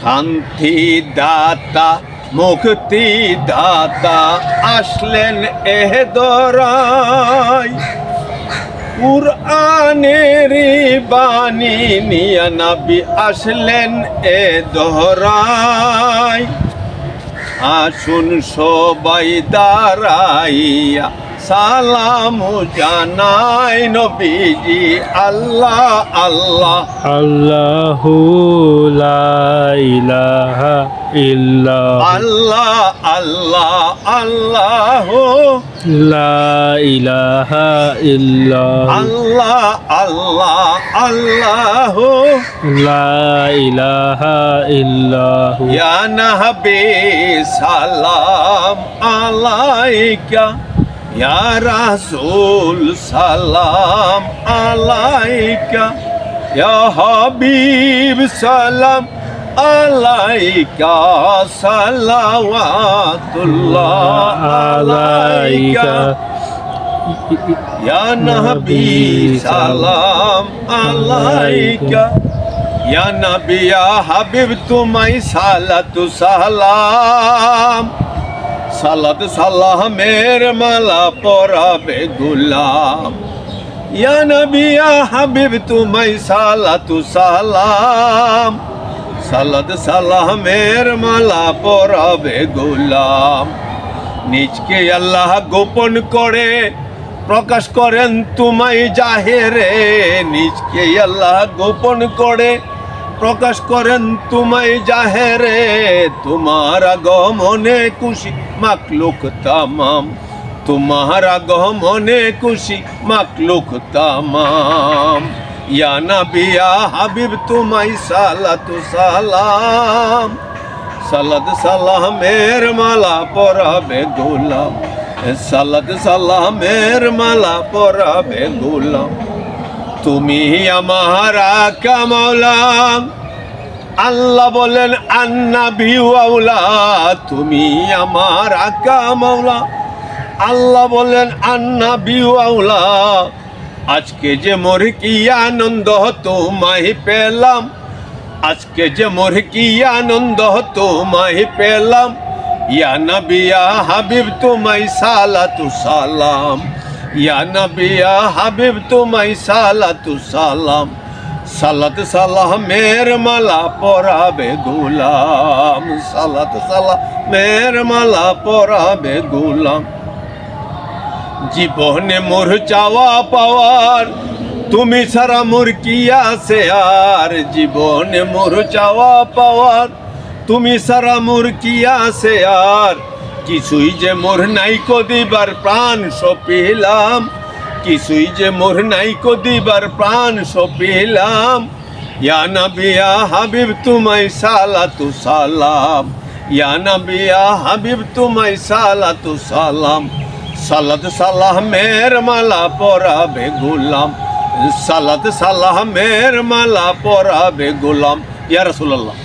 শান্তি দাতা মুক্তি দাতা আসলেন এহ দরায়, কুরআনের বাণী নিয়া নবী আসলেন এ দরায়। আসুন সবাই দাঁড়াইয়া সালাম জানাই নবীজি আল্লাহ আল্লাহ আল্লাহু লা ইলাহা ইল্লাল্লাহ আল্লাহ আল্লাহ আল্লাহ লা ইলাহা ইল্লাল্লাহ আল্লাহ আল্লাহ আল্লাহ লা ইলাহা ইল্লাল্লাহ ইয়া নবী সালাম আলাইকা, ইয়া রাসূল সালাম আলাইকা, ইয়া হাবিব সালাম আলাইকা, সালাওয়াতুল্লাহ আলাইকা, ইয়া নবী সালাম আলাইকা, ইয়া নবী ইয়া হাবিব তুমাই সালাতু সালাম। সালাত সালামের মালা পরাবে গুলাম, ইয়া নবী ইয়া হাবিব তুমাই সালাতু সালাম। সালাত সালামের মালা পরাবে গুলাম। নিজকে আল্লাহ গোপন করে প্রকাশ করেন তুমাই জাহেরে, নিজকে আল্লাহ গোপন করে প্রকাশ করেন তুমাই জাহেরে। তোমার আগমনে খুশি মাখলুক তামাম, তোমার আগমনে খুশি মাখলুক তামাম। ইয়া নবী ইয়া হাবিব তুমাই সালাতু সালাম। সালাত সালামের মালা পরাবে গোলাম, সালাত সালামের মালা পরাবে গোলাম। তুমি আমার আকা মাওলা, আল্লাহ বলেন আন্নাবী আউলা। তুমি আমার আকা মাওলা, আল্লাহ বলেন আন্নাবী আউলা। আজকে যে মোর কি আনন্দ তোমায় পেলাম, আজকে যে মোর কি আনন্দ তোমায় পেলাম। ইয়া নবী ইয়া হাবিব তুমাই সালাতু সালাম, ইয়া নবী ইয়া হাবিব তুমাই সালাতু সালাম। সালাত সালামের মালা পরাবে গোলাম, সালাত সালামের মালা পরাবে গোলাম। জীবনে মোর চাওয়া পাওয়ার তুমি ছাড়া মোর কি আছে আর, জীবনে মোর চাওয়া পাওয়ার তুমি ছাড়া মোর কি আছে আর। কিছুই যে মোর নাইকো দিবার প্রাণ সপিলাম, কিছুই যে মোর নাইকো দিবার প্রাণ সপিলাম। ইয়া নবী ইয়া হাবিব তুমাই সালাতু সালাম, ইয়া নবী ইয়া হাবিব তুমাই সালাতু সালাম। সালাত সালামের মালা পরাবে গোলাম, সালাত সালামের মালা পরাবে গোলাম। ইয়া রাসূলুল্লাহ।